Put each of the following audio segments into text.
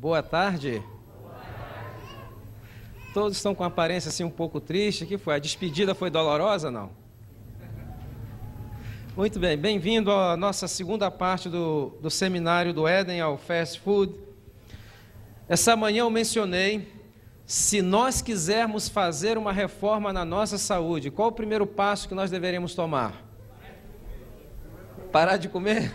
Boa tarde. Todos estão com aparência assim um pouco triste. O que foi? A despedida foi dolorosa, não? Muito bem, bem-vindo à nossa segunda parte do seminário do Éden ao Fast Food. Essa manhã eu mencionei, se nós quisermos fazer uma reforma na nossa saúde, qual o primeiro passo que nós deveríamos tomar? Parar de comer?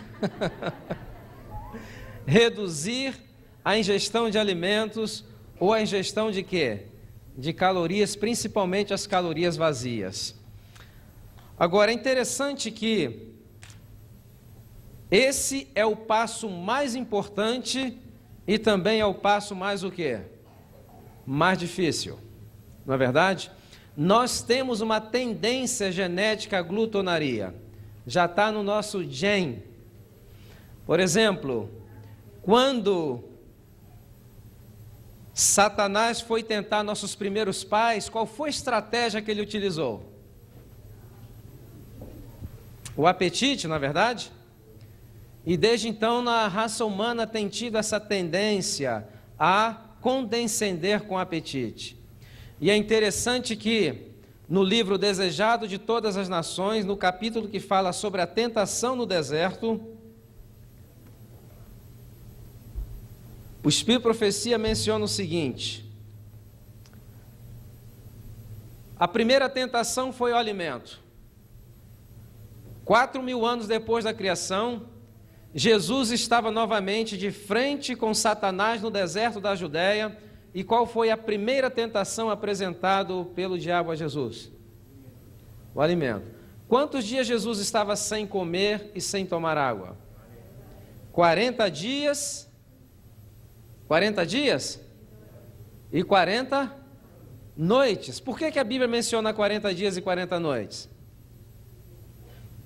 Reduzir a ingestão de alimentos ou a ingestão de quê? De calorias, principalmente as calorias vazias. Agora, é interessante que esse é o passo mais importante e também é o passo mais o quê? Mais difícil. Não é verdade? Nós temos uma tendência genética à glutonaria. Já está no nosso gene. Por exemplo, quando Satanás foi tentar nossos primeiros pais, qual foi a estratégia que ele utilizou? O apetite, na verdade? E desde então, na raça humana tem tido essa tendência a condescender com o apetite. E é interessante que, no livro Desejado de Todas as Nações, no capítulo que fala sobre a tentação no deserto, o Espírito de Profecia menciona o seguinte: a primeira tentação foi o alimento. 4.000 anos depois da criação, Jesus estava novamente de frente com Satanás no deserto da Judéia. E qual foi a primeira tentação apresentada pelo diabo a Jesus? O alimento. Quantos dias Jesus estava sem comer e sem tomar água? 40 dias. 40 dias? E 40 noites. Por que a Bíblia menciona 40 dias e 40 noites?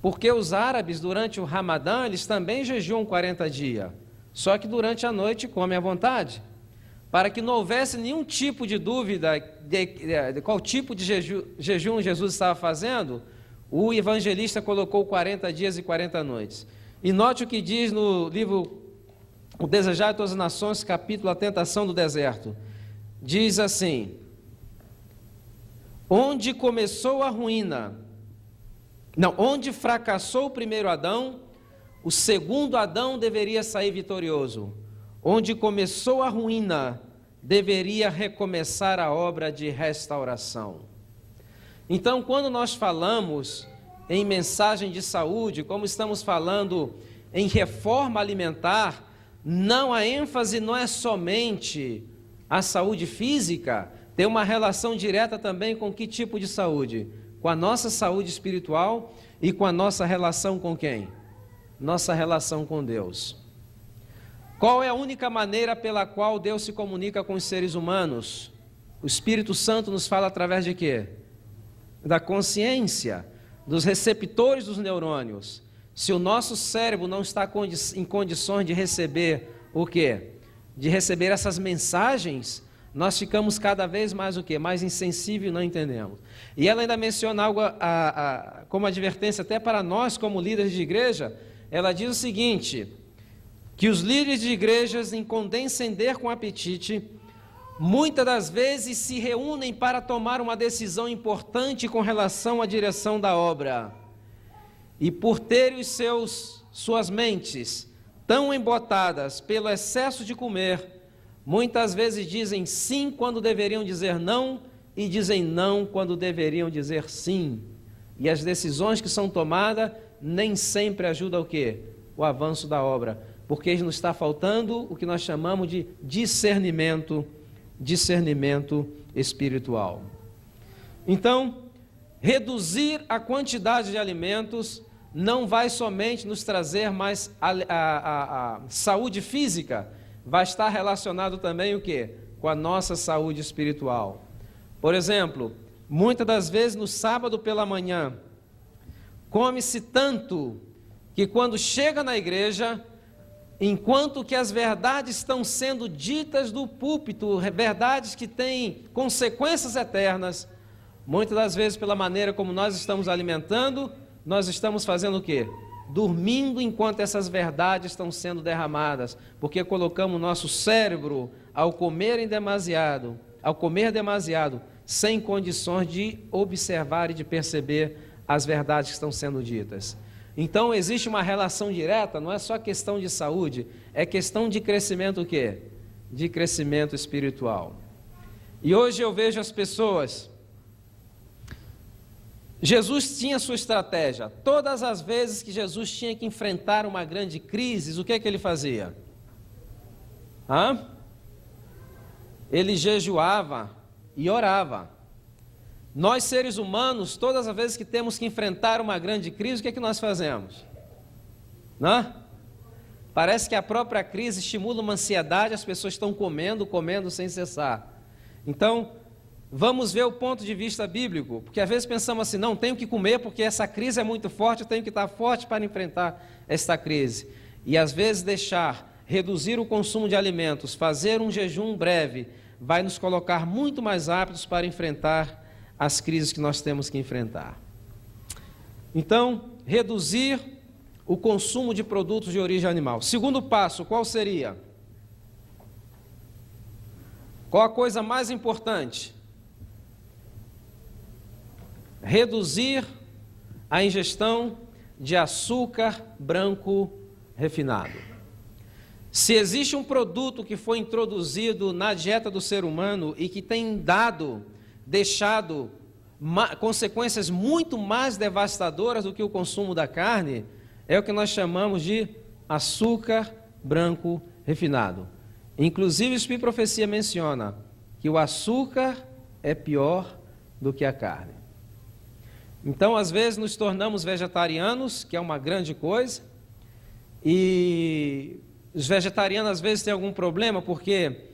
Porque os árabes, durante o Ramadã, eles também jejuam 40 dias. Só que durante a noite comem à vontade. Para que não houvesse nenhum tipo de dúvida de qual tipo de jejum Jesus estava fazendo, o evangelista colocou 40 dias e 40 noites. E note o que diz no livro O Desejado de Todas as Nações, capítulo A Tentação do Deserto. Diz assim: onde começou a ruína, onde fracassou o primeiro Adão, o segundo Adão deveria sair vitorioso. Onde começou a ruína, deveria recomeçar a obra de restauração. Então, quando nós falamos em mensagem de saúde, como estamos falando em reforma alimentar, a ênfase não é somente a saúde física, tem uma relação direta também com que tipo de saúde? Com a nossa saúde espiritual e com a nossa relação com quem? Nossa relação com Deus. Qual é a única maneira pela qual Deus se comunica com os seres humanos? O Espírito Santo nos fala através de quê? Da consciência, dos receptores dos neurônios. Se o nosso cérebro não está em condições de receber o quê? De receber essas mensagens, nós ficamos cada vez mais o quê? Mais insensíveis e não entendemos. E ela ainda menciona algo como advertência até para nós como líderes de igreja. Ela diz o seguinte: que os líderes de igrejas, em condescender com apetite, muitas das vezes se reúnem para tomar uma decisão importante com relação à direção da obra. E por terem suas mentes tão embotadas pelo excesso de comer, muitas vezes dizem sim quando deveriam dizer não, e dizem não quando deveriam dizer sim. E as decisões que são tomadas nem sempre ajudam o quê? O avanço da obra. Porque nos está faltando o que nós chamamos de discernimento espiritual. Então, reduzir a quantidade de alimentos não vai somente nos trazer mais a saúde física, vai estar relacionado também o quê? Com a nossa saúde espiritual. Por exemplo, muitas das vezes no sábado pela manhã, come-se tanto que quando chega na igreja, enquanto que as verdades estão sendo ditas do púlpito, verdades que têm consequências eternas, muitas das vezes pela maneira como nós estamos alimentando, nós estamos fazendo o quê? dormindo enquanto essas verdades estão sendo derramadas, porque colocamos nosso cérebro ao comer demasiado, sem condições de observar e de perceber as verdades que estão sendo ditas. Então existe uma relação direta, não é só questão de saúde, é questão de crescimento o quê? De crescimento espiritual. E hoje eu vejo as pessoas. Jesus tinha sua estratégia. Todas as vezes que Jesus tinha que enfrentar uma grande crise, o que é que ele fazia? Ele jejuava e orava. Nós, seres humanos, todas as vezes que temos que enfrentar uma grande crise, o que é que nós fazemos? Parece que a própria crise estimula uma ansiedade, as pessoas estão comendo sem cessar. Então, vamos ver o ponto de vista bíblico, porque às vezes pensamos assim, não, tenho que comer porque essa crise é muito forte, eu tenho que estar forte para enfrentar esta crise. E às vezes reduzir o consumo de alimentos, fazer um jejum breve, vai nos colocar muito mais aptos para enfrentar as crises que nós temos que enfrentar. Então, reduzir o consumo de produtos de origem animal. Segundo passo, qual seria? Qual a coisa mais importante? Reduzir a ingestão de açúcar branco refinado. Se existe um produto que foi introduzido na dieta do ser humano e que tem deixado consequências muito mais devastadoras do que o consumo da carne, é o que nós chamamos de açúcar branco refinado. Inclusive, o Espírito de Profecia menciona que o açúcar é pior do que a carne. Então, às vezes, nos tornamos vegetarianos, que é uma grande coisa, e os vegetarianos, às vezes, têm algum problema, porque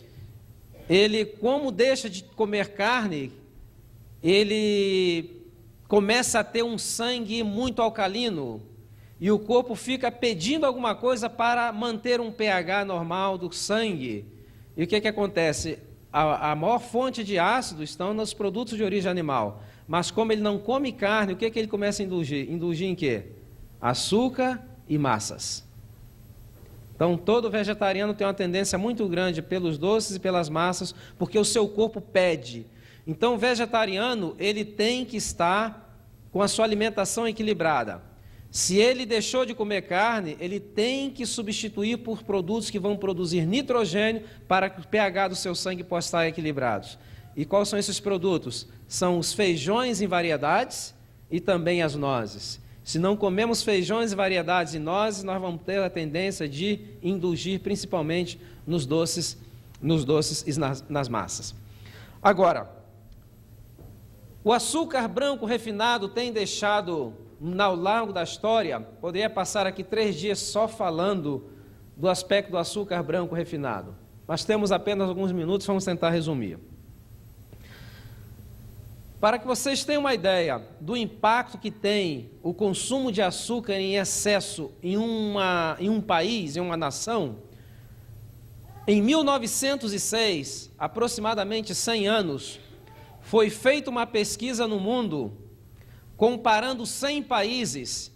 ele, como deixa de comer carne, ele começa a ter um sangue muito alcalino, e o corpo fica pedindo alguma coisa para manter um pH normal do sangue. E o que acontece? A maior fonte de ácido estão nos produtos de origem animal. Mas como ele não come carne, o que ele começa a indulgir? Indulgir em quê? Açúcar e massas. Então, todo vegetariano tem uma tendência muito grande pelos doces e pelas massas, porque o seu corpo pede. Então, o vegetariano, ele tem que estar com a sua alimentação equilibrada. Se ele deixou de comer carne, ele tem que substituir por produtos que vão produzir nitrogênio para que o pH do seu sangue possa estar equilibrado. E quais são esses produtos? São os feijões em variedades e também as nozes. Se não comemos feijões em variedades e nozes, nós vamos ter a tendência de indulgir principalmente nos doces e nas massas. Agora, o açúcar branco refinado tem deixado, ao longo da história, poderia passar aqui 3 dias só falando do aspecto do açúcar branco refinado, mas temos apenas alguns minutos, vamos tentar resumir. Para que vocês tenham uma ideia do impacto que tem o consumo de açúcar em excesso em um país, em uma nação, em 1906, aproximadamente 100 anos, foi feita uma pesquisa no mundo, comparando 100 países,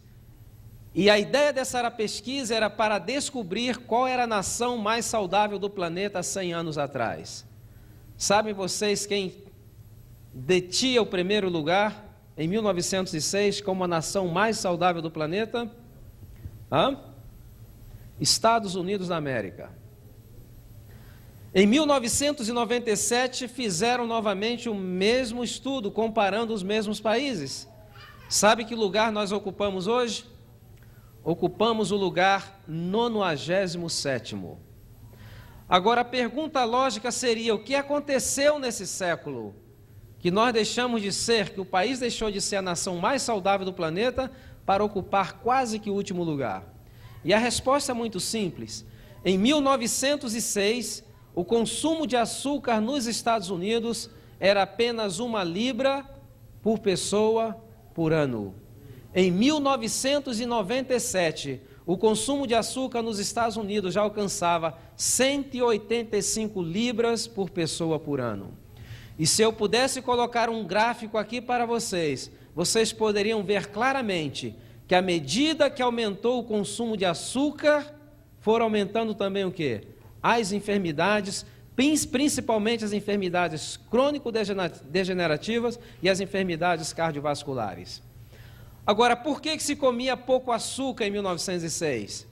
e a ideia dessa pesquisa era para descobrir qual era a nação mais saudável do planeta 100 anos atrás. Sabem vocês quem detinha o primeiro lugar em 1906 como a nação mais saudável do planeta? Estados Unidos da América. Em 1997 fizeram novamente o mesmo estudo, comparando os mesmos países. Sabe que lugar nós ocupamos hoje? Ocupamos o lugar 97º. Agora a pergunta lógica seria: o que aconteceu nesse século? Que nós deixamos de ser, que o país deixou de ser a nação mais saudável do planeta para ocupar quase que o último lugar? E a resposta é muito simples. Em 1906, o consumo de açúcar nos Estados Unidos era apenas 1 libra por pessoa por ano. Em 1997, o consumo de açúcar nos Estados Unidos já alcançava 185 libras por pessoa por ano. E se eu pudesse colocar um gráfico aqui para vocês, vocês poderiam ver claramente que à medida que aumentou o consumo de açúcar, foram aumentando também o quê? As enfermidades, principalmente as enfermidades crônico-degenerativas e as enfermidades cardiovasculares. Agora, por que se comia pouco açúcar em 1906?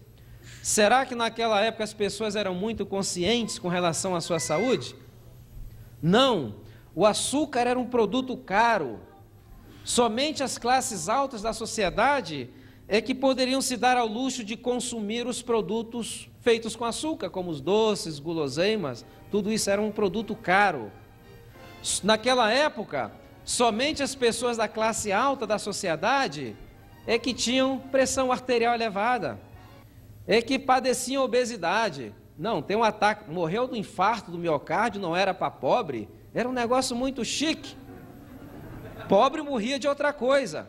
Será que naquela época as pessoas eram muito conscientes com relação à sua saúde? Não, o açúcar era um produto caro. Somente as classes altas da sociedade é que poderiam se dar ao luxo de consumir os produtos feitos com açúcar, como os doces, guloseimas, tudo isso era um produto caro. Naquela época, somente as pessoas da classe alta da sociedade é que tinham pressão arterial elevada, é que padeciam obesidade. Não, tem um ataque, morreu do infarto do miocárdio, não era para pobre, era um negócio muito chique. Pobre morria de outra coisa.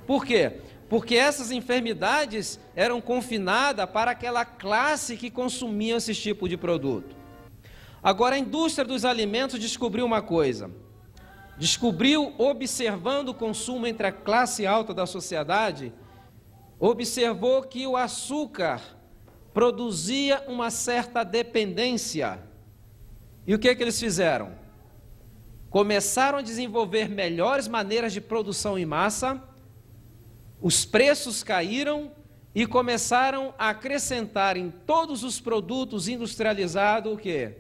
Por quê? Porque essas enfermidades eram confinadas para aquela classe que consumia esse tipo de produto. Agora, a indústria dos alimentos descobriu uma coisa. Descobriu, observando o consumo entre a classe alta da sociedade, observou que o açúcar produzia uma certa dependência. E o que eles fizeram? Começaram a desenvolver melhores maneiras de produção em massa, os preços caíram e começaram a acrescentar em todos os produtos industrializados o quê?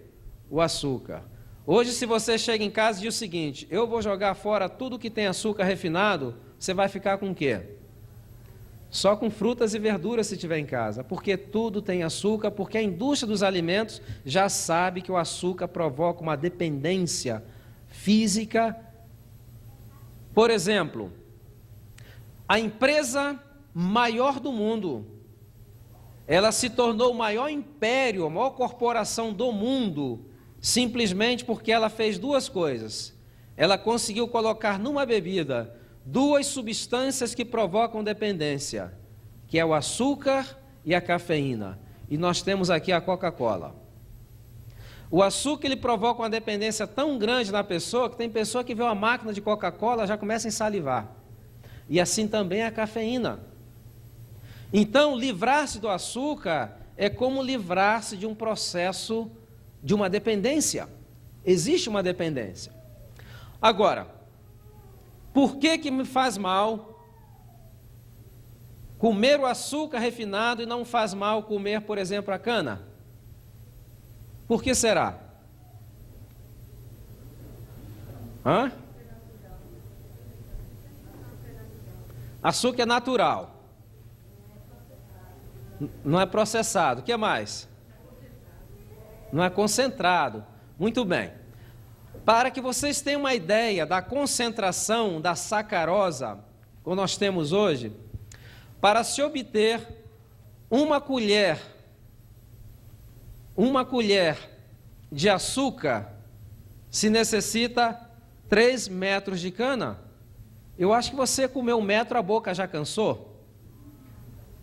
O açúcar. Hoje, se você chega em casa e diz o seguinte, eu vou jogar fora tudo que tem açúcar refinado, você vai ficar com o quê? Só com frutas e verduras se tiver em casa, porque tudo tem açúcar, porque a indústria dos alimentos já sabe que o açúcar provoca uma dependência física. Por exemplo, a empresa maior do mundo, ela se tornou o maior império, a maior corporação do mundo, simplesmente porque ela fez duas coisas. Ela conseguiu colocar numa bebida duas substâncias que provocam dependência, que é o açúcar e a cafeína. E nós temos aqui a Coca-Cola. O açúcar ele provoca uma dependência tão grande na pessoa que tem pessoa que vê uma máquina de Coca-Cola já começa a salivar. E assim também a cafeína. Então, livrar-se do açúcar é como livrar-se de um processo de uma dependência. Existe uma dependência. Agora, por que me faz mal comer o açúcar refinado e não faz mal comer, por exemplo, a cana? Por que será? Açúcar é natural. Não é processado. O que mais? Não é concentrado. Muito bem. Para que vocês tenham uma ideia da concentração da sacarosa que nós temos hoje, para se obter uma colher de açúcar, se necessita 3 metros de cana. Eu acho que você comeu 1 metro, a boca já cansou.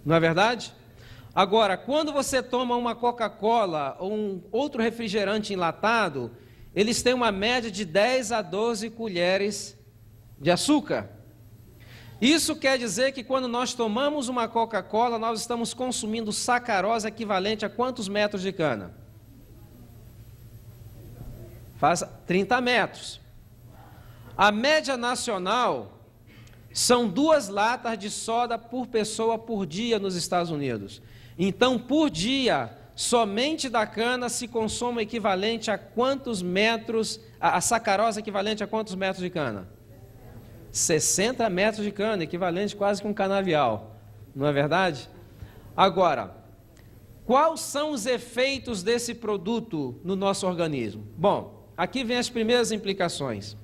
Não é verdade? Agora, quando você toma uma Coca-Cola ou um outro refrigerante enlatado, eles têm uma média de 10 a 12 colheres de açúcar. Isso quer dizer que quando nós tomamos uma Coca-Cola, nós estamos consumindo sacarose equivalente a quantos metros de cana? Faz 30 metros. A média nacional são 2 latas de soda por pessoa por dia nos Estados Unidos. Então, por dia, somente da cana se consome equivalente a quantos metros, a sacarose equivalente a quantos metros de cana? 60 metros de cana, equivalente quase que um canavial, não é verdade? Agora, quais são os efeitos desse produto no nosso organismo? Bom, aqui vem as primeiras implicações.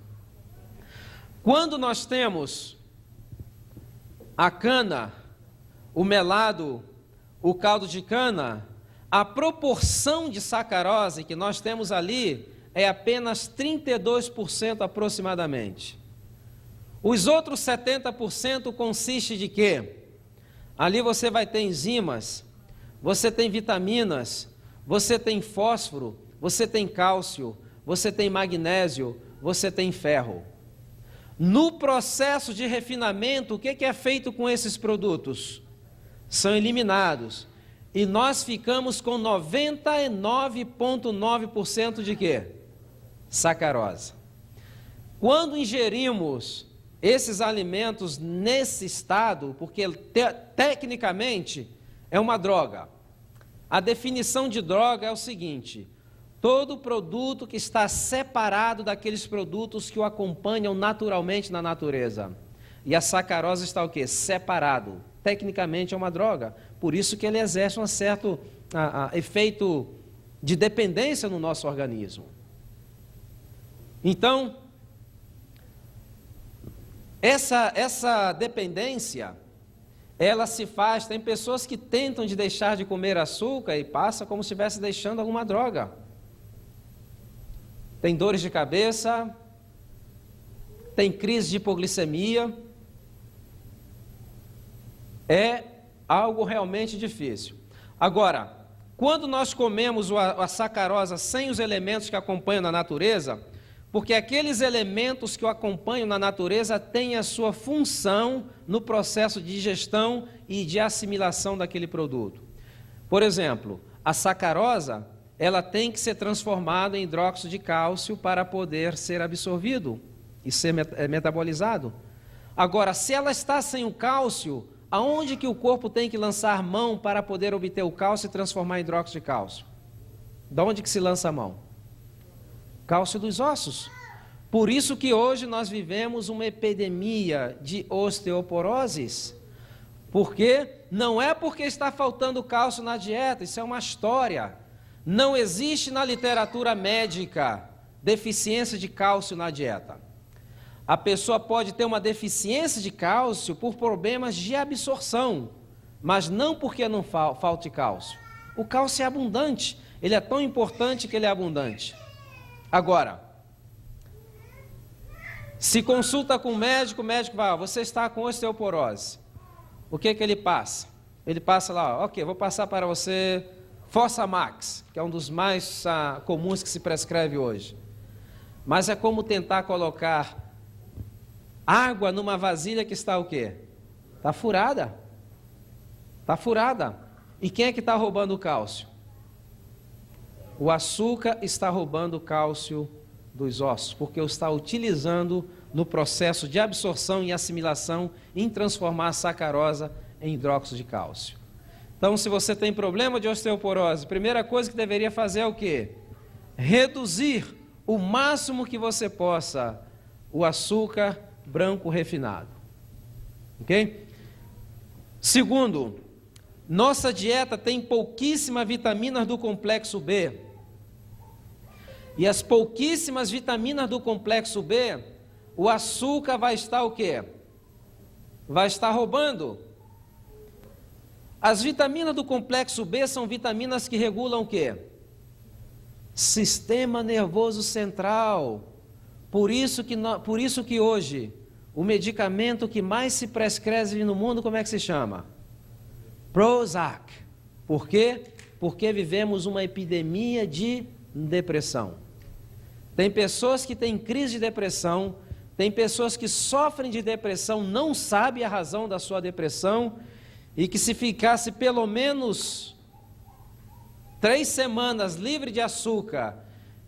Quando nós temos a cana, o melado, o caldo de cana, a proporção de sacarose que nós temos ali é apenas 32% aproximadamente. Os outros 70% consiste de quê? Ali você vai ter enzimas, você tem vitaminas, você tem fósforo, você tem cálcio, você tem magnésio, você tem ferro. No processo de refinamento, o que é feito com esses produtos? São eliminados. E nós ficamos com 99,9% de quê? Sacarose. Quando ingerimos esses alimentos nesse estado, porque tecnicamente é uma droga. A definição de droga é o seguinte: todo produto que está separado daqueles produtos que o acompanham naturalmente na natureza. E a sacarose está o quê? Separado. Tecnicamente é uma droga. Por isso que ele exerce um certo efeito de dependência no nosso organismo. Então, essa dependência, ela se faz, tem pessoas que tentam de deixar de comer açúcar e passa como se estivesse deixando alguma droga. Tem dores de cabeça, tem crise de hipoglicemia. É algo realmente difícil. Agora, quando nós comemos a sacarose sem os elementos que acompanham na natureza, porque aqueles elementos que o acompanham na natureza têm a sua função no processo de digestão e de assimilação daquele produto. Por exemplo, a sacarosa, ela tem que ser transformada em hidróxido de cálcio para poder ser absorvido e ser metabolizado. Agora, se ela está sem o cálcio, aonde que o corpo tem que lançar mão para poder obter o cálcio e transformar em hidróxido de cálcio? De onde que se lança a mão? Cálcio dos ossos. Por isso que hoje nós vivemos uma epidemia de osteoporoses. Porque não é porque está faltando cálcio na dieta, isso é uma história. Não existe na literatura médica deficiência de cálcio na dieta. A pessoa pode ter uma deficiência de cálcio por problemas de absorção, mas não porque não falte cálcio. O cálcio é abundante, ele é tão importante que ele é abundante. Agora, se consulta com o médico vai, você está com osteoporose. O que ele passa? Ele passa lá, ok, vou passar para você Fosamax, que é um dos mais comuns que se prescreve hoje. Mas é como tentar colocar água numa vasilha que está o quê? Está furada. Está furada. E quem é que está roubando o cálcio? O açúcar está roubando o cálcio dos ossos, porque o está utilizando no processo de absorção e assimilação em transformar a sacarosa em hidróxido de cálcio. Então, se você tem problema de osteoporose, a primeira coisa que deveria fazer é o quê? Reduzir o máximo que você possa o açúcar branco refinado. Ok? Segundo, nossa dieta tem pouquíssimas vitaminas do complexo B. E as pouquíssimas vitaminas do complexo B, o açúcar vai estar o quê? Vai estar roubando. As vitaminas do complexo B são vitaminas que regulam o quê? Sistema nervoso central. Por isso que hoje, o medicamento que mais se prescreve no mundo, como é que se chama? Prozac. Por quê? Porque vivemos uma epidemia de depressão. Tem pessoas que têm crise de depressão, tem pessoas que sofrem de depressão, não sabem a razão da sua depressão, e que se ficasse pelo menos 3 semanas livre de açúcar,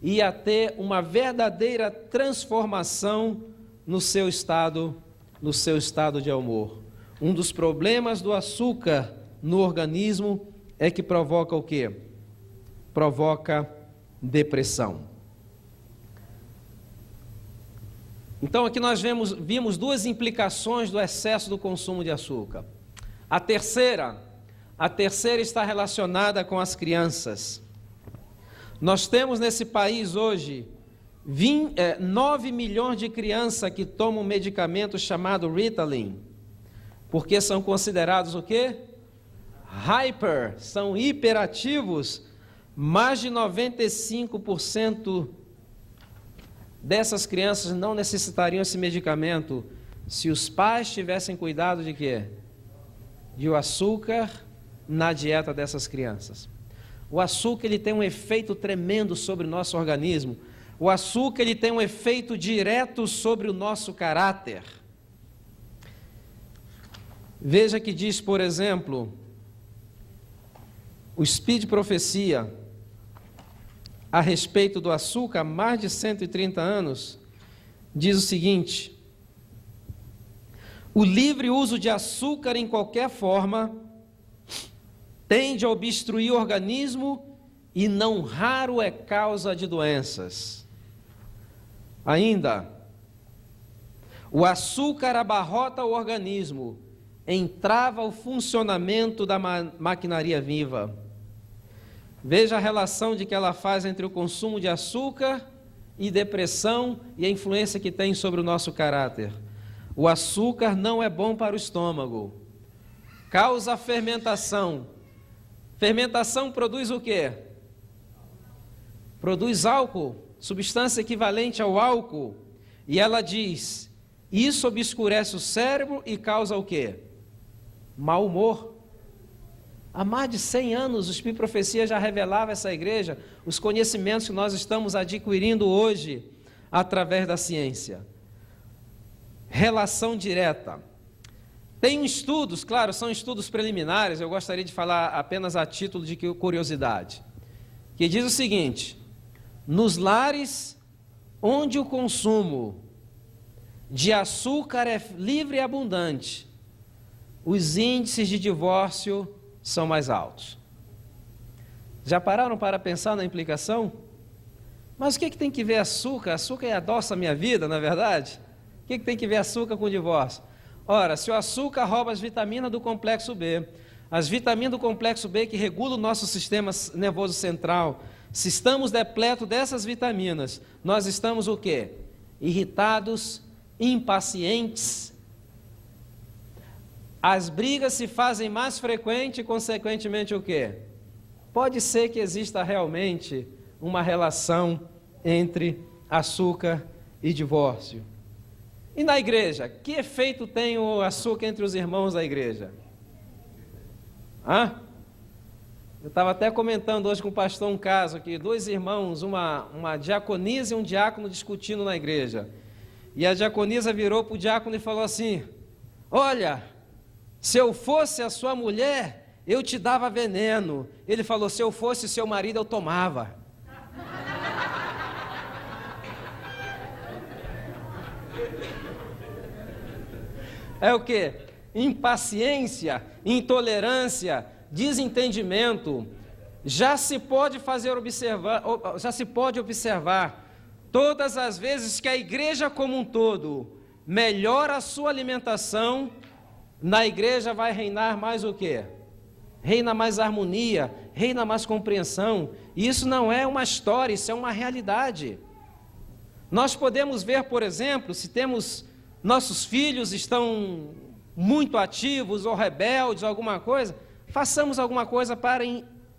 ia ter uma verdadeira transformação no seu estado de humor. Um dos problemas do açúcar no organismo é que provoca o quê? Provoca depressão. Então aqui nós vimos 2 implicações do excesso do consumo de açúcar. A terceira está relacionada com as crianças. Nós temos nesse país hoje 9 milhões de crianças que tomam um medicamento chamado Ritalin, porque são considerados o quê? São hiperativos. Mais de 95% dessas crianças não necessitariam esse medicamento se os pais tivessem cuidado de quê? De o açúcar na dieta dessas crianças. O açúcar ele tem um efeito tremendo sobre o nosso organismo, O açúcar ele tem um efeito direto sobre o nosso caráter. Veja que diz, por exemplo, o Speed Profecia, a respeito do açúcar, há mais de 130 anos, diz o seguinte: o livre uso de açúcar em qualquer forma tende a obstruir o organismo e não raro é causa de doenças. Ainda, o açúcar abarrota o organismo, entrava o funcionamento da maquinaria viva. Veja a relação de que ela faz entre o consumo de açúcar e depressão e a influência que tem sobre o nosso caráter. O açúcar não é bom para o estômago, causa fermentação. Fermentação produz o quê? Produz álcool, substância equivalente ao álcool. E ela diz, isso obscurece o cérebro e causa o quê? Mau humor. Há mais de 100 anos, o Espírito Profecia já revelava a essa igreja os conhecimentos que nós estamos adquirindo hoje através da ciência. Relação direta. Tem estudos, claro, são estudos preliminares, eu gostaria de falar apenas a título de curiosidade, que diz o seguinte: nos lares onde o consumo de açúcar é livre e abundante, os índices de divórcio são mais altos. Já pararam para pensar na implicação? Mas o que tem que ver açúcar? Açúcar adoça a minha vida, não é verdade? O que tem que ver açúcar com divórcio? Ora, se o açúcar rouba as vitaminas do complexo B, as vitaminas do complexo B que regulam o nosso sistema nervoso central, se estamos depletos dessas vitaminas, nós estamos o quê? Irritados, impacientes. As brigas se fazem mais frequentes e, consequentemente, o quê? Pode ser que exista realmente uma relação entre açúcar e divórcio. E na igreja? Que efeito tem o açúcar entre os irmãos da igreja? Eu estava até comentando hoje com o pastor um caso que 2 irmãos, uma diaconisa e um diácono discutindo na igreja. E a diaconisa virou para o diácono e falou assim: olha, se eu fosse a sua mulher, eu te dava veneno. Ele falou: se eu fosse seu marido, eu tomava. É o quê? Impaciência, intolerância, desentendimento. Já se pode observar todas as vezes que a igreja como um todo melhora a sua alimentação, na igreja vai reinar mais o quê? Reina mais harmonia, reina mais compreensão. E isso não é uma história, isso é uma realidade. Nós podemos ver, por exemplo, se nossos filhos estão muito ativos ou rebeldes, alguma coisa, façamos alguma coisa para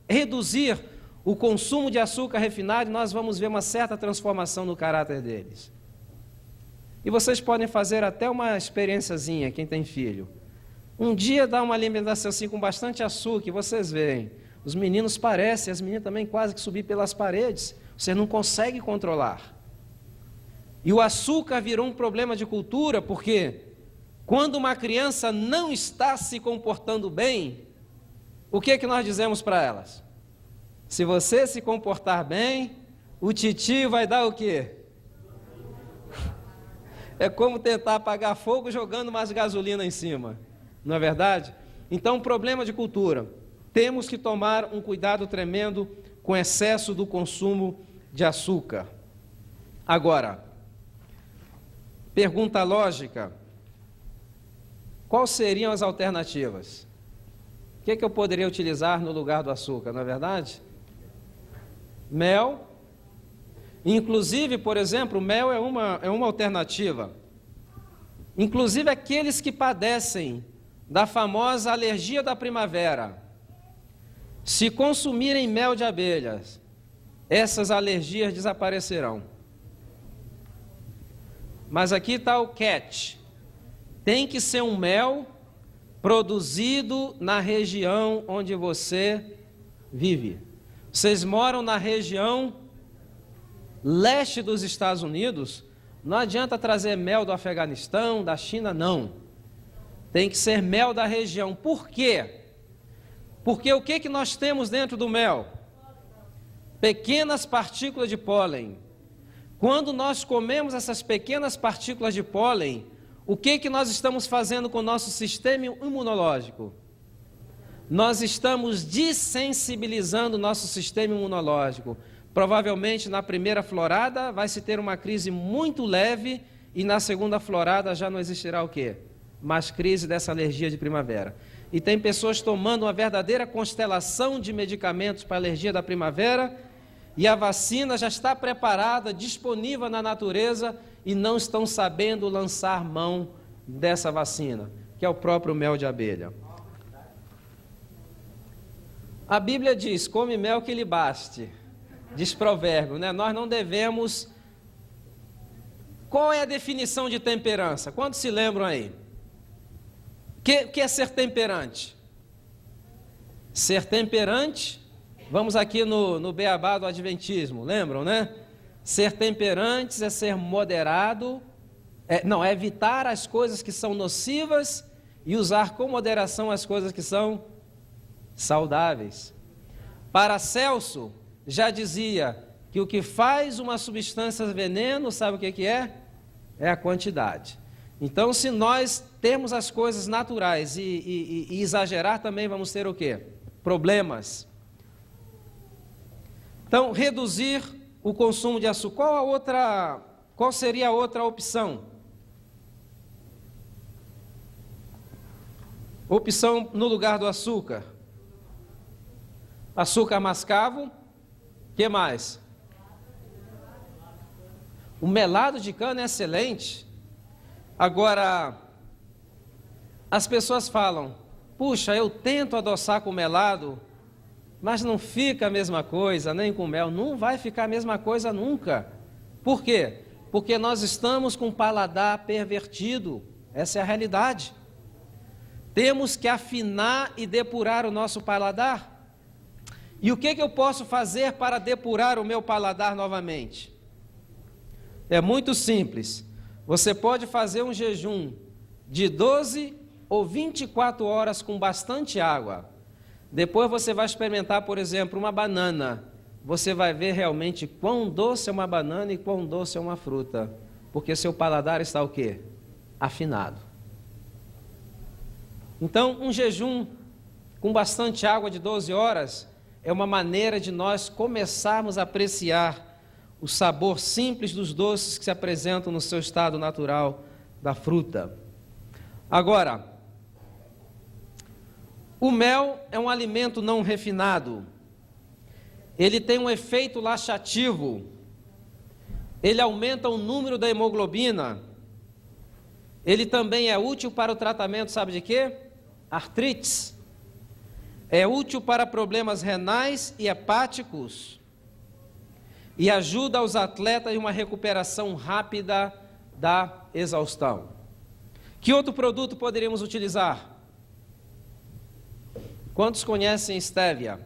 reduzir o consumo de açúcar refinado e nós vamos ver uma certa transformação no caráter deles. E vocês podem fazer até uma experiênciazinha, quem tem filho. Um dia dá uma alimentação assim com bastante açúcar e vocês veem, os meninos parecem, as meninas também quase que subir pelas paredes, você não consegue controlar. E o açúcar virou um problema de cultura, porque quando uma criança não está se comportando bem, o que é que nós dizemos para elas? Se você se comportar bem, o titio vai dar o quê? É como tentar apagar fogo jogando mais gasolina em cima, não é verdade? Então, problema de cultura. Temos que tomar um cuidado tremendo com o excesso do consumo de açúcar. Agora, pergunta lógica: quais seriam as alternativas? O que eu poderia utilizar no lugar do açúcar, não é verdade? Mel. Inclusive, por exemplo, mel é uma alternativa. Inclusive aqueles que padecem da famosa alergia da primavera, se consumirem mel de abelhas, essas alergias desaparecerão. Mas aqui está o catch: tem que ser um mel produzido na região onde você vive. Vocês moram na região leste dos Estados Unidos, não adianta trazer mel do Afeganistão, da China, não. Tem que ser mel da região. Por quê? Porque o que nós temos dentro do mel? Pequenas partículas de pólen. Quando nós comemos essas pequenas partículas de pólen, o que nós estamos fazendo com o nosso sistema imunológico? Nós estamos dessensibilizando o nosso sistema imunológico. Provavelmente na primeira florada vai se ter uma crise muito leve e na segunda florada já não existirá o quê? Mais crise dessa alergia de primavera. E tem pessoas tomando uma verdadeira constelação de medicamentos para a alergia da primavera e a vacina já está preparada, disponível na natureza e não estão sabendo lançar mão dessa vacina, que é o próprio mel de abelha. A Bíblia diz, come mel que lhe baste, diz provérbio, né? Nós não devemos... Qual é a definição de temperança? Quantos se lembram aí? O que é ser temperante? Ser temperante, vamos aqui no beabá do adventismo, lembram, né? Ser temperantes é ser moderado, é evitar as coisas que são nocivas e usar com moderação as coisas que são saudáveis. Paracelso já dizia que o que faz uma substância veneno, sabe o que é? É a quantidade. Então, se nós temos as coisas naturais e exagerar, também vamos ter o quê? Problemas. Então, reduzir o consumo de açúcar. Qual seria a outra opção? Opção no lugar do açúcar. Açúcar mascavo. O que mais? O melado de cana é excelente. Agora, as pessoas falam, puxa, eu tento adoçar com melado, mas não fica a mesma coisa, nem com mel. Não vai ficar a mesma coisa nunca. Por quê? Porque nós estamos com o paladar pervertido. Essa é a realidade. Temos que afinar e depurar o nosso paladar. E o que eu posso fazer para depurar o meu paladar novamente? É muito simples. Você pode fazer um jejum de 12 ou 24 horas com bastante água. Depois você vai experimentar, por exemplo, uma banana. Você vai ver realmente quão doce é uma banana e quão doce é uma fruta. Porque seu paladar está o quê? Afinado. Então, um jejum com bastante água de 12 horas é uma maneira de nós começarmos a apreciar o sabor simples dos doces que se apresentam no seu estado natural da fruta. Agora, o mel é um alimento não refinado. Ele tem um efeito laxativo. Ele aumenta o número da hemoglobina. Ele também é útil para o tratamento, sabe de quê? Artrites. É útil para problemas renais e hepáticos. E ajuda os atletas em uma recuperação rápida da exaustão. Que outro produto poderíamos utilizar? Quantos conhecem estévia?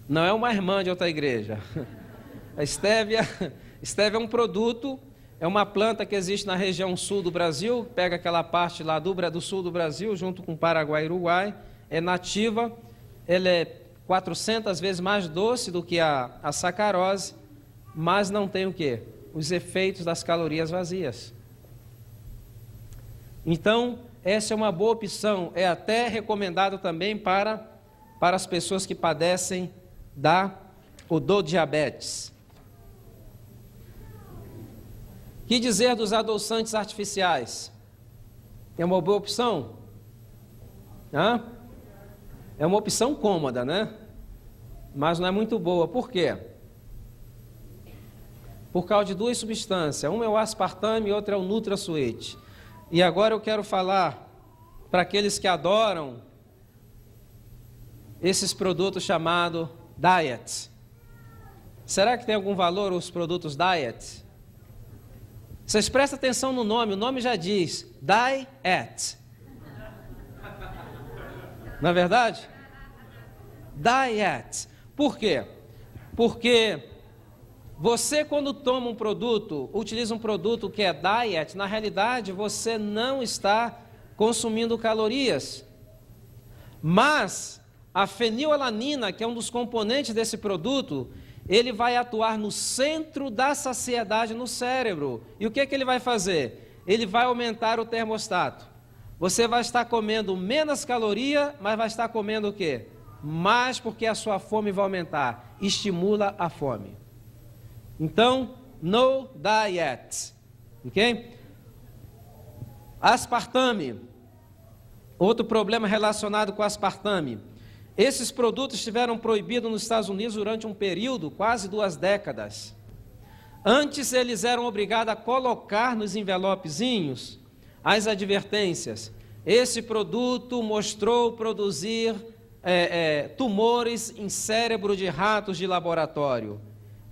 Não é uma irmã de outra igreja. A estévia é um produto, é uma planta que existe na região sul do Brasil, pega aquela parte lá do sul do Brasil, junto com Paraguai e Uruguai, é nativa, ela é 400 vezes mais doce do que a sacarose, mas não tem o quê? Os efeitos das calorias vazias. Então, essa é uma boa opção, é até recomendado também para as pessoas que padecem do diabetes. Que dizer dos adoçantes artificiais? É uma boa opção? É uma opção cômoda, né? Mas não é muito boa. Por quê? Por causa de duas substâncias. Uma é o aspartame e outra é o NutraSweet. E agora eu quero falar para aqueles que adoram esses produtos chamados Diet. Será que tem algum valor os produtos Diet? Vocês prestem atenção no nome, o nome já diz Diet. Não é verdade? Diet. Por quê? Porque Você, quando toma um produto, utiliza um produto que é diet, na realidade você não está consumindo calorias. Mas a fenilalanina, que é um dos componentes desse produto, ele vai atuar no centro da saciedade no cérebro. E o que ele vai fazer? Ele vai aumentar o termostato. Você vai estar comendo menos caloria, mas vai estar comendo o quê? Mais, porque a sua fome vai aumentar. Estimula a fome. Então, no diet. Ok? Aspartame. Outro problema relacionado com aspartame. Esses produtos estiveram proibidos nos Estados Unidos durante um período, quase 2 décadas. Antes, eles eram obrigados a colocar nos envelopezinhos as advertências. Esse produto mostrou produzir tumores em cérebro de ratos de laboratório.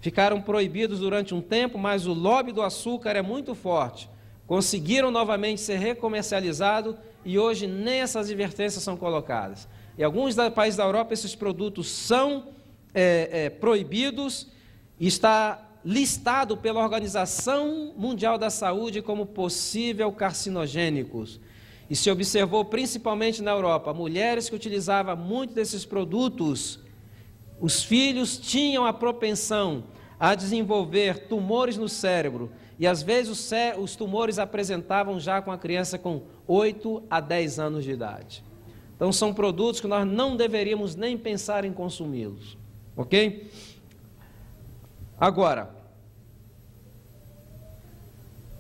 Ficaram proibidos durante um tempo, mas o lobby do açúcar é muito forte. Conseguiram novamente ser recomercializados e hoje nem essas advertências são colocadas. Em alguns países da Europa, esses produtos são proibidos e está listado pela Organização Mundial da Saúde como possível carcinogênicos. E se observou principalmente na Europa, mulheres que utilizavam muito desses produtos, os filhos tinham a propensão a desenvolver tumores no cérebro. E às vezes os tumores apresentavam já com a criança com 8 a 10 anos de idade. Então são produtos que nós não deveríamos nem pensar em consumi-los. Ok? Agora,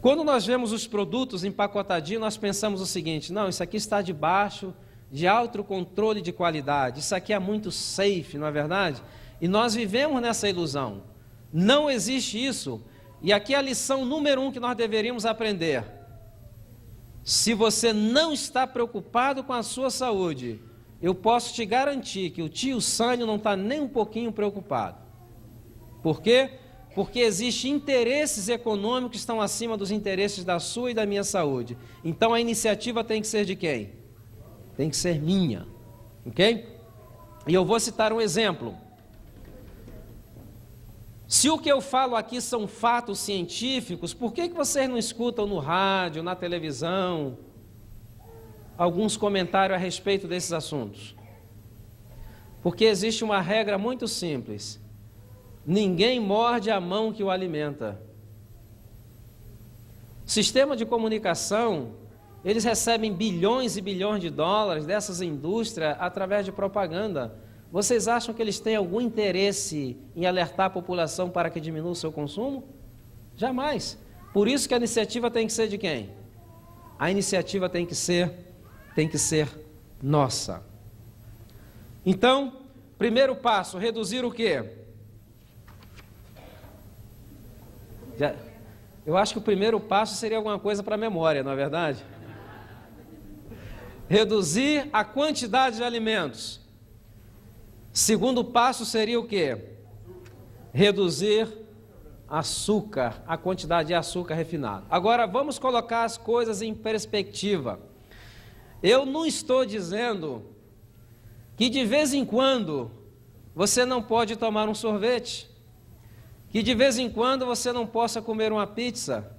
quando nós vemos os produtos empacotadinhos, nós pensamos o seguinte: não, isso aqui está debaixo de alto controle de qualidade, isso aqui é muito safe, não é verdade? E nós vivemos nessa ilusão. Não existe isso. E aqui é a lição número 1 que nós deveríamos aprender. Se você não está preocupado com a sua saúde, eu posso te garantir que o tio Sânio não está nem um pouquinho preocupado. Por quê? Porque existem interesses econômicos que estão acima dos interesses da sua e da minha saúde. Então a iniciativa tem que ser de quem? Tem que ser minha. Ok? E eu vou citar um exemplo. Se o que eu falo aqui são fatos científicos, por que vocês não escutam no rádio, na televisão, alguns comentários a respeito desses assuntos? Porque existe uma regra muito simples: ninguém morde a mão que o alimenta. O sistema de comunicação, eles recebem bilhões e bilhões de dólares dessas indústrias através de propaganda. Vocês acham que eles têm algum interesse em alertar a população para que diminua o seu consumo? Jamais. Por isso que a iniciativa tem que ser de quem? A iniciativa tem que ser nossa. Então, primeiro passo, reduzir o quê? Eu acho que o primeiro passo seria alguma coisa para a memória, não é verdade? Reduzir a quantidade de alimentos. Segundo passo seria o quê? Reduzir açúcar, a quantidade de açúcar refinado. Agora vamos colocar as coisas em perspectiva. Eu não estou dizendo que de vez em quando você não pode tomar um sorvete, que de vez em quando você não possa comer uma pizza,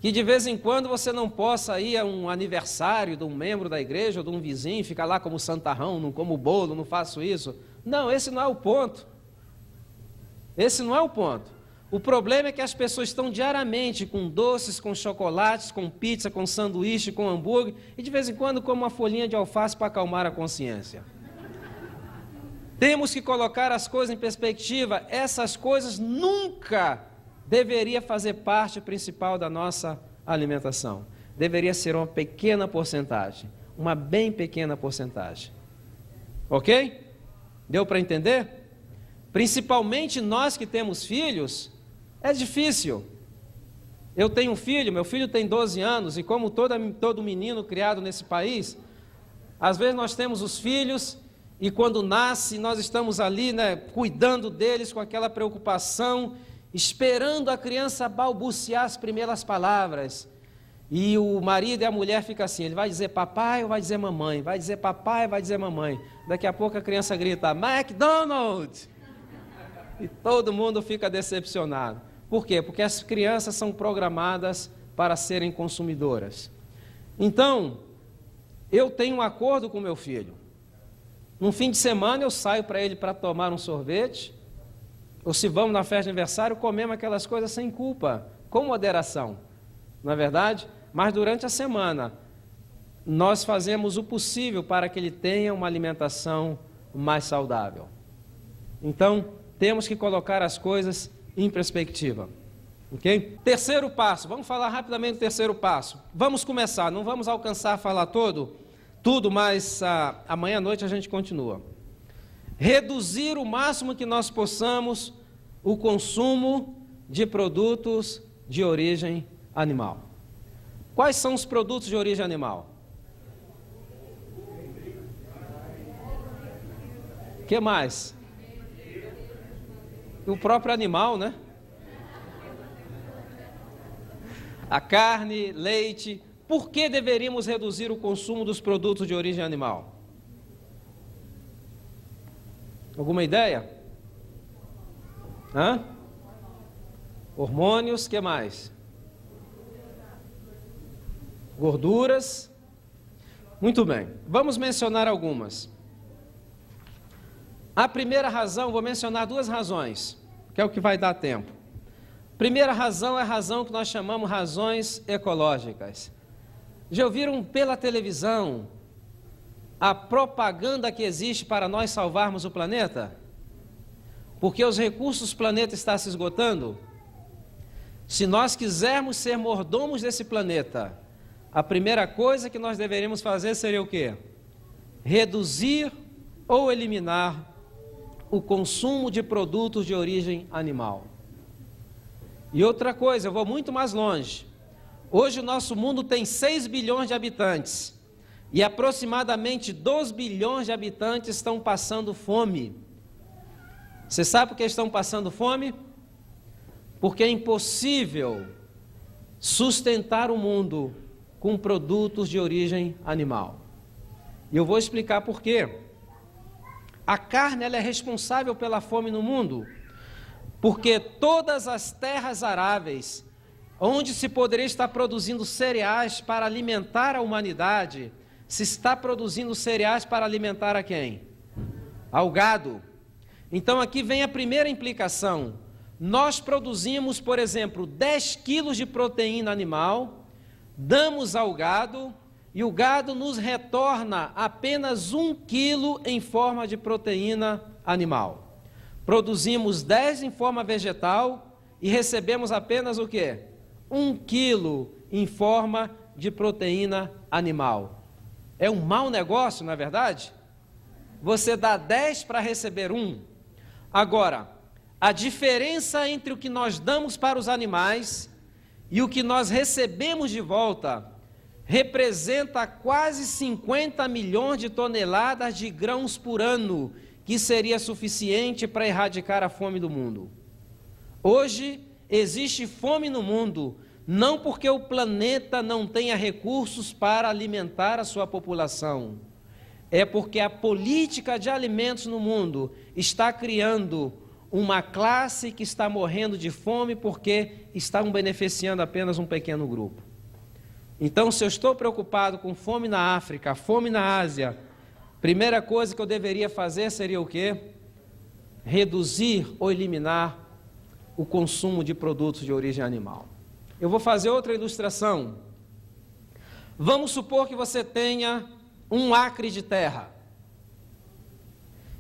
que de vez em quando você não possa ir a um aniversário de um membro da igreja ou de um vizinho, ficar lá como santarrão, não como bolo, não faço isso. Não, esse não é o ponto. Esse não é o ponto. O problema é que as pessoas estão diariamente com doces, com chocolates, com pizza, com sanduíche, com hambúrguer, e de vez em quando comem uma folhinha de alface para acalmar a consciência. Temos que colocar as coisas em perspectiva. Essas coisas nunca deveriam fazer parte principal da nossa alimentação. Deveria ser uma pequena porcentagem, uma bem pequena porcentagem. Ok? Deu para entender? Principalmente nós que temos filhos, é difícil. Eu tenho um filho, meu filho tem 12 anos, e como todo menino criado nesse país, às vezes nós temos os filhos, e quando nasce, nós estamos ali, cuidando deles com aquela preocupação, esperando a criança balbuciar as primeiras palavras. E o marido e a mulher ficam assim, ele vai dizer papai ou vai dizer mamãe? Vai dizer papai ou vai dizer mamãe? Daqui a pouco a criança grita, McDonald's! E todo mundo fica decepcionado. Por quê? Porque as crianças são programadas para serem consumidoras. Então, eu tenho um acordo com meu filho. No fim de semana eu saio para ele para tomar um sorvete, ou se vamos na festa de aniversário, comemos aquelas coisas sem culpa, com moderação, não é verdade? Mas durante a semana, nós fazemos o possível para que ele tenha uma alimentação mais saudável. Então, temos que colocar as coisas em perspectiva. Ok? Terceiro passo, vamos falar rapidamente do terceiro passo. Vamos começar, não vamos alcançar a falar tudo, mas amanhã à noite a gente continua. Reduzir o máximo que nós possamos o consumo de produtos de origem animal. Quais são os produtos de origem animal? O que mais? O próprio animal, né? A carne, leite. Por que deveríamos reduzir o consumo dos produtos de origem animal? Alguma ideia? Hormônios, que mais? Gorduras. Muito bem, vamos mencionar algumas. A primeira razão, vou mencionar duas razões, que é o que vai dar tempo. Primeira razão é a razão que nós chamamos razões ecológicas. Já ouviram pela televisão a propaganda que existe para nós salvarmos o planeta? Porque os recursos do planeta estão se esgotando. Se nós quisermos ser mordomos desse planeta, a primeira coisa que nós deveríamos fazer seria o quê? Reduzir ou eliminar o consumo de produtos de origem animal. E outra coisa, eu vou muito mais longe. Hoje o nosso mundo tem 6 bilhões de habitantes e aproximadamente 2 bilhões de habitantes estão passando fome. Você sabe por que estão passando fome? Porque é impossível sustentar o mundo com produtos de origem animal. E eu vou explicar por quê. A carne ela é responsável pela fome no mundo, porque todas as terras aráveis, onde se poderia estar produzindo cereais para alimentar a humanidade, se está produzindo cereais para alimentar a quem? Ao gado. Então aqui vem a primeira implicação. Nós produzimos, por exemplo, 10 quilos de proteína animal, damos ao gado, e o gado nos retorna apenas 1 quilo em forma de proteína animal. Produzimos 10 em forma vegetal e recebemos apenas o quê? 1 quilo em forma de proteína animal. É um mau negócio, não é verdade? Você dá 10 para receber 1. Agora, a diferença entre o que nós damos para os animais e o que nós recebemos de volta representa quase 50 milhões de toneladas de grãos por ano, que seria suficiente para erradicar a fome do mundo. Hoje existe fome no mundo, não porque o planeta não tenha recursos para alimentar a sua população, é porque a política de alimentos no mundo está criando uma classe que está morrendo de fome porque estão beneficiando apenas um pequeno grupo. Então, se eu estou preocupado com fome na África, fome na Ásia, primeira coisa que eu deveria fazer seria o quê? Reduzir ou eliminar o consumo de produtos de origem animal. Eu vou fazer outra ilustração. Vamos supor que você tenha 1 acre de terra.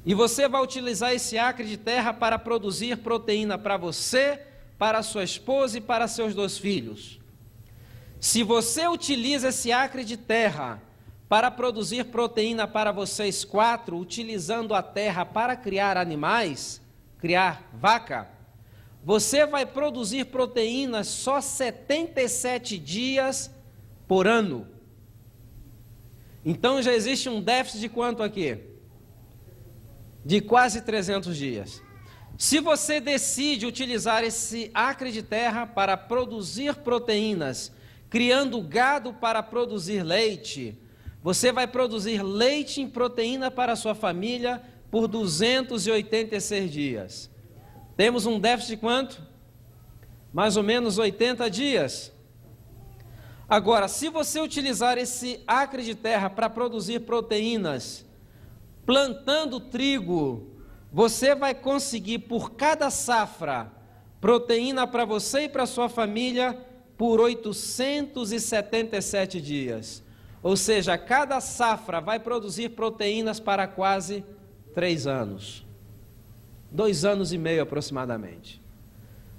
E você vai utilizar esse acre de terra para produzir proteína para você, para sua esposa e para seus 2 filhos. Se você utiliza esse acre de terra para produzir proteína para vocês 4, utilizando a terra para criar animais, criar vaca, você vai produzir proteínas só 77 dias por ano. Então já existe um déficit de quanto aqui? De quase 300 dias. Se você decide utilizar esse acre de terra para produzir proteínas, criando gado para produzir leite, você vai produzir leite em proteína para a sua família por 286 dias. Temos um déficit de quanto? Mais ou menos 80 dias. Agora, se você utilizar esse acre de terra para produzir proteínas, plantando trigo, você vai conseguir por cada safra proteína para você e para sua família por 877 dias. Ou seja, cada safra vai produzir proteínas para quase 3 anos. 2 anos e meio aproximadamente.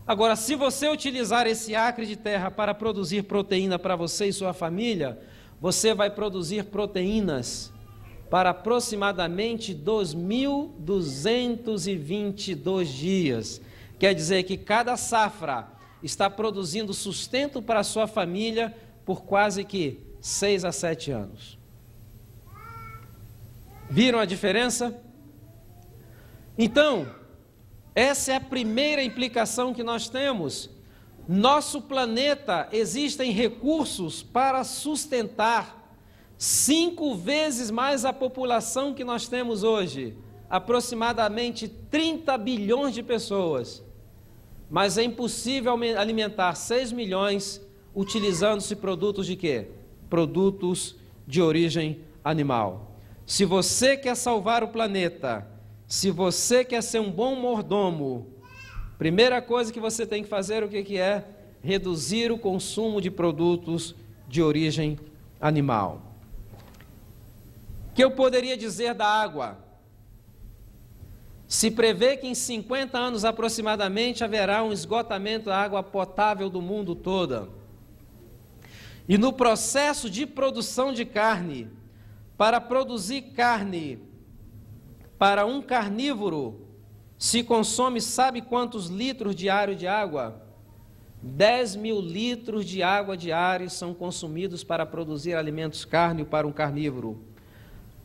Agora, se você utilizar esse acre de terra para produzir proteína para você e sua família, você vai produzir proteínas para aproximadamente 2.222 dias. Quer dizer que cada safra está produzindo sustento para a sua família por quase que 6 a 7 anos. Viram a diferença? Então, essa é a primeira implicação que nós temos. Nosso planeta, existem recursos para sustentar 5 vezes mais a população que nós temos hoje, aproximadamente 30 bilhões de pessoas. Mas é impossível alimentar 6 milhões utilizando-se produtos de quê? Produtos de origem animal. Se você quer salvar o planeta, se você quer ser um bom mordomo, primeira coisa que você tem que fazer, o que é? Reduzir o consumo de produtos de origem animal. O que eu poderia dizer da água? Se prevê que em 50 anos aproximadamente haverá um esgotamento da água potável do mundo todo. E no processo de produção de carne, para produzir carne para um carnívoro, se consome, sabe quantos litros diários de água? 10.000 litros de água diários são consumidos para produzir alimentos carne para um carnívoro.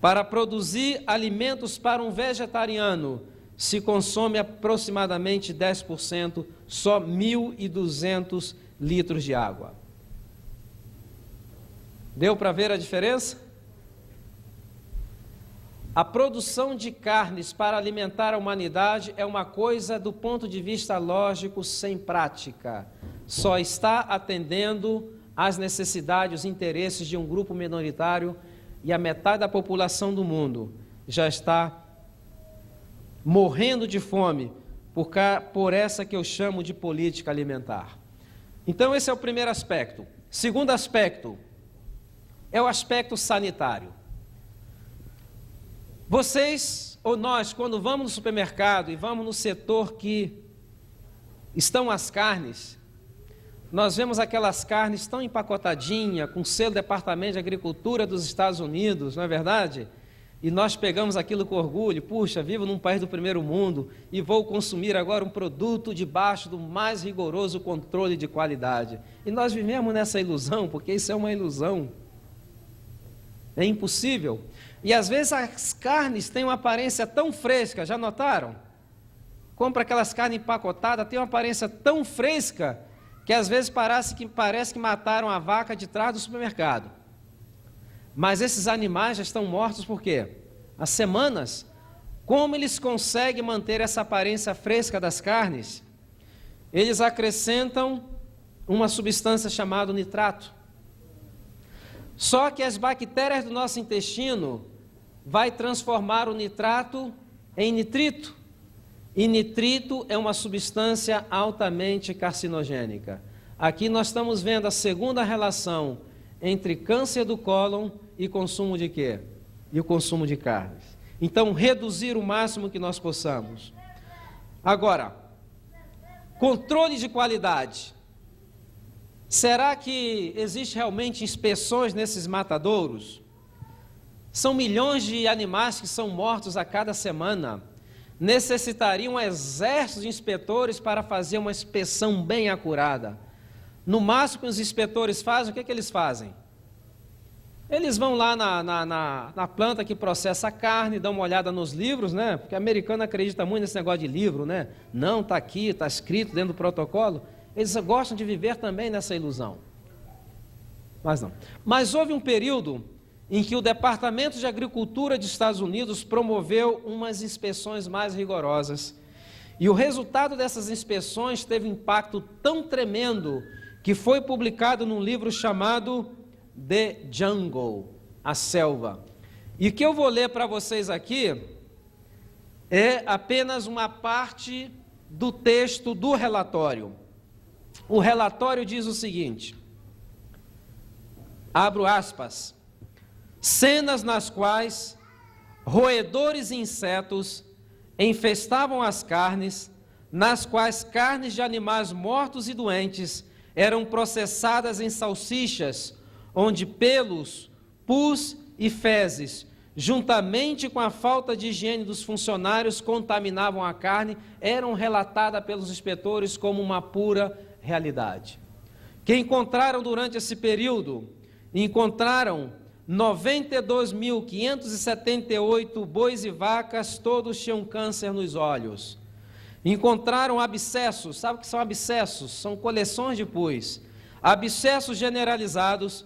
Para produzir alimentos para um vegetariano, se consome aproximadamente 10%, só 1.200 litros de água. Deu para ver a diferença? A produção de carnes para alimentar a humanidade é uma coisa do ponto de vista lógico sem prática. Só está atendendo às necessidades, os interesses de um grupo minoritário e a metade da população do mundo já está morrendo de fome por essa que eu chamo de política alimentar. Então esse é o primeiro aspecto. Segundo aspecto é o aspecto sanitário. Vocês ou nós, quando vamos no supermercado e vamos no setor que estão as carnes, nós vemos aquelas carnes tão empacotadinhas, com selo Departamento de Agricultura dos Estados Unidos, não é verdade? E nós pegamos aquilo com orgulho, puxa, vivo num país do primeiro mundo e vou consumir agora um produto debaixo do mais rigoroso controle de qualidade. E nós vivemos nessa ilusão, porque isso é uma ilusão. É impossível. E às vezes as carnes têm uma aparência tão fresca, já notaram? Compra aquelas carnes empacotadas, tem uma aparência tão fresca que às vezes parece que mataram a vaca de trás do supermercado. Mas esses animais já estão mortos por quê? Há semanas. Como eles conseguem manter essa aparência fresca das carnes? Eles acrescentam uma substância chamada nitrato. Só que as bactérias do nosso intestino vai transformar o nitrato em nitrito. E nitrito é uma substância altamente carcinogênica. Aqui nós estamos vendo a segunda relação entre câncer do cólon e consumo de quê? E o consumo de carnes. Então, reduzir o máximo que nós possamos. Agora, controle de qualidade. Será que existe realmente inspeções nesses matadouros? São milhões de animais que são mortos a cada semana. Necessitaria um exército de inspetores para fazer uma inspeção bem acurada. No máximo que os inspetores fazem, o que eles fazem? Eles vão lá na planta que processa a carne, dão uma olhada nos livros, né? Porque o americano acredita muito nesse negócio de livro, né? Não, está aqui, está escrito dentro do protocolo. Eles gostam de viver também nessa ilusão. Mas não. Mas houve um período em que o Departamento de Agricultura dos Estados Unidos promoveu umas inspeções mais rigorosas. E o resultado dessas inspeções teve um impacto tão tremendo que foi publicado num livro chamado The Jungle, a selva. E o que eu vou ler para vocês aqui é apenas uma parte do texto do relatório. O relatório diz o seguinte, abro aspas, cenas nas quais roedores e insetos infestavam as carnes, nas quais carnes de animais mortos e doentes eram processadas em salsichas, onde pelos, pus e fezes, juntamente com a falta de higiene dos funcionários, contaminavam a carne, eram relatadas pelos inspetores como uma pura realidade. Que encontraram durante esse período, encontraram 92.578 bois e vacas, todos tinham câncer nos olhos. Encontraram abscessos, sabe o que são abscessos? São coleções de pus. Abscessos generalizados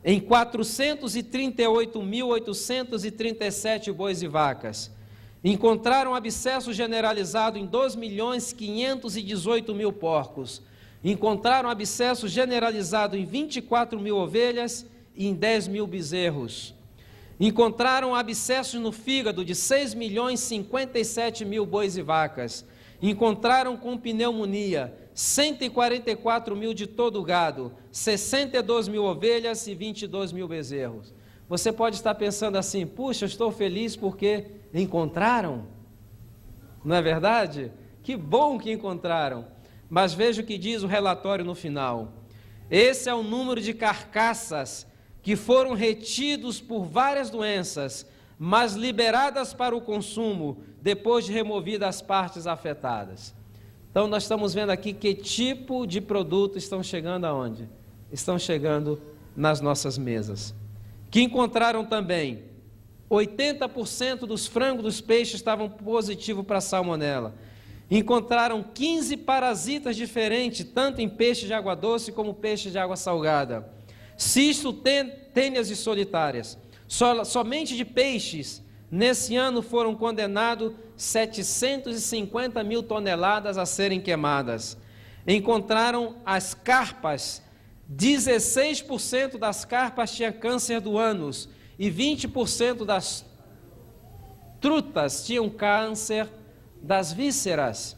em 438.837 bois e vacas. Encontraram abscesso generalizado em 2.518.000 porcos. Encontraram abscesso generalizado em 24.000 ovelhas e em 10.000 bezerros. Encontraram abscessos no fígado de 6.057.000 bois e vacas. Encontraram com pneumonia 144.000 de todo o gado, 62.000 ovelhas e 22.000 bezerros. Você pode estar pensando assim, puxa, eu estou feliz porque encontraram. Não é verdade? Que bom que encontraram. Mas veja o que diz o relatório no final. Esse é o número de carcaças que foram retidos por várias doenças, mas liberadas para o consumo, depois de removidas as partes afetadas. Então, nós estamos vendo aqui que tipo de produto estão chegando aonde? Estão chegando nas nossas mesas. Que encontraram também 80% dos frangos dos peixes estavam positivos para salmonela. Encontraram 15 parasitas diferentes, tanto em peixe de água doce como peixe de água salgada. Cisto, tênias e solitárias. Somente de peixes, nesse ano foram condenados 750.000 toneladas a serem queimadas. Encontraram as carpas, 16% das carpas tinha câncer do ânus e 20% das trutas tinham câncer das vísceras.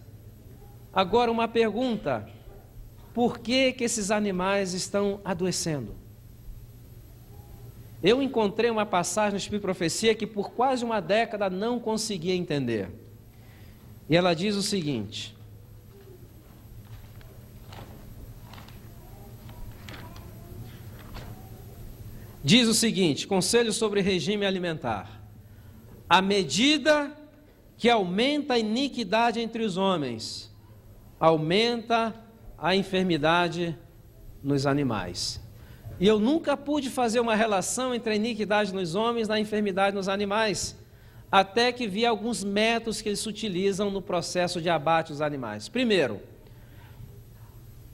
Agora uma pergunta, por que esses animais estão adoecendo? Eu encontrei uma passagem no Espírito de Profecia que por quase uma década não conseguia entender. E ela diz o seguinte: conselho sobre regime alimentar. À medida que aumenta a iniquidade entre os homens, aumenta a enfermidade nos animais. E eu nunca pude fazer uma relação entre a iniquidade nos homens e a enfermidade nos animais, até que vi alguns métodos que eles utilizam no processo de abate dos animais. Primeiro,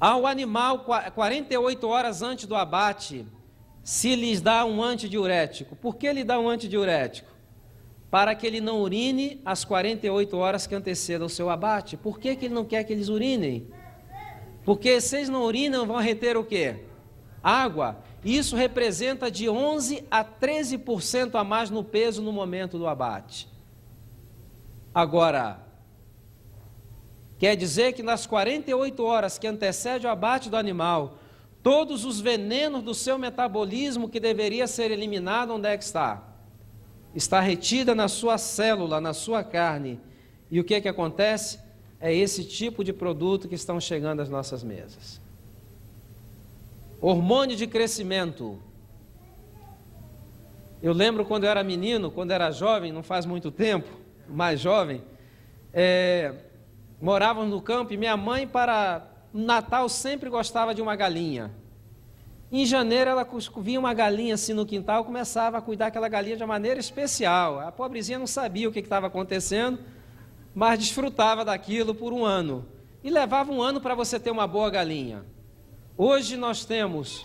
ao animal, 48 horas antes do abate, se lhes dá um antidiurético. Por que lhe dá um antidiurético? Para que ele não urine as 48 horas que antecedam o seu abate. Por que ele não quer que eles urinem? Porque se eles não urinam, vão reter o quê? Água. Isso representa de 11% a 13% a mais no peso no momento do abate. Agora, quer dizer que nas 48 horas que antecede o abate do animal, todos os venenos do seu metabolismo que deveria ser eliminado, onde é que está? Está retida na sua célula, na sua carne. E o que acontece? É esse tipo de produto que estão chegando às nossas mesas. Hormônio de crescimento. Eu lembro quando eu era menino, quando era jovem, não faz muito tempo, mais jovem, morávamos no campo e minha mãe, para Natal, sempre gostava de uma galinha. Em janeiro, ela via uma galinha assim no quintal, começava a cuidar daquela galinha de uma maneira especial. A pobrezinha não sabia o que estava acontecendo, mas desfrutava daquilo por um ano. E levava um ano para você ter uma boa galinha. Hoje nós temos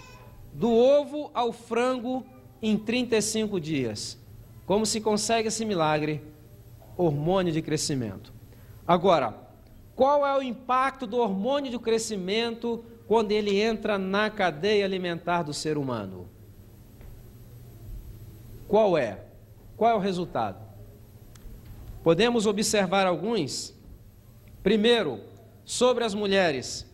do ovo ao frango em 35 dias. Como se consegue esse milagre? Hormônio de crescimento. Agora, qual é o impacto do hormônio do crescimento quando ele entra na cadeia alimentar do ser humano? Qual é? Qual é o resultado? Podemos observar alguns. Primeiro, sobre as mulheres.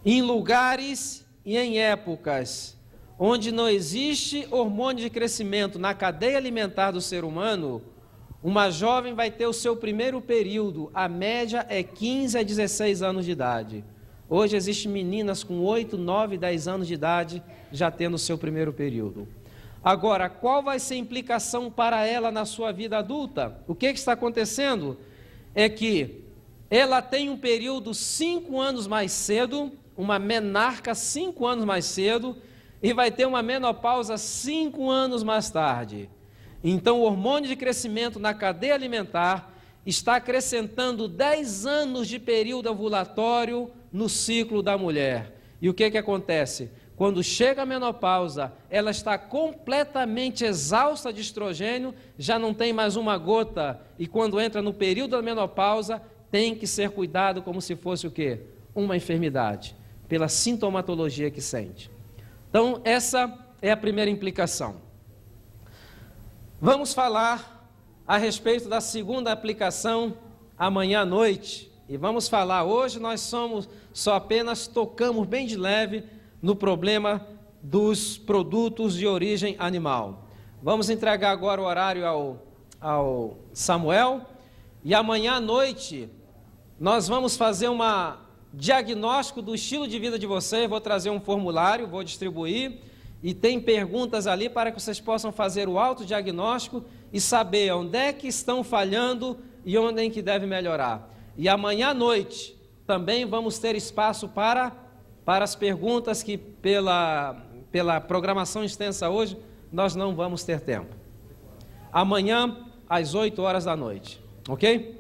Em lugares e em épocas onde não existe hormônio de crescimento na cadeia alimentar do ser humano, uma jovem vai ter o seu primeiro período, a média é 15 a 16 anos de idade. Hoje existem meninas com 8, 9, 10 anos de idade já tendo o seu primeiro período. Agora, qual vai ser a implicação para ela na sua vida adulta? O que está acontecendo? É que ela tem um período 5 anos mais cedo, uma menarca 5 anos mais cedo, e vai ter uma menopausa 5 anos mais tarde. Então, o hormônio de crescimento na cadeia alimentar está acrescentando 10 anos de período ovulatório no ciclo da mulher. E o que acontece? Quando chega a menopausa, ela está completamente exausta de estrogênio, já não tem mais uma gota, e quando entra no período da menopausa, tem que ser cuidado como se fosse o quê? Uma enfermidade, pela sintomatologia que sente. Então, essa é a primeira implicação. Vamos falar a respeito da segunda aplicação amanhã à noite. E vamos falar, hoje nós só apenas tocamos bem de leve no problema dos produtos de origem animal. Vamos entregar agora o horário ao Samuel. E amanhã à noite nós vamos fazer um diagnóstico do estilo de vida de vocês. Vou trazer um formulário, vou distribuir. E tem perguntas ali para que vocês possam fazer o autodiagnóstico e saber onde é que estão falhando e onde é que deve melhorar. E amanhã à noite também vamos ter espaço para as perguntas que pela programação extensa hoje nós não vamos ter tempo. Amanhã às 8 horas da noite, ok?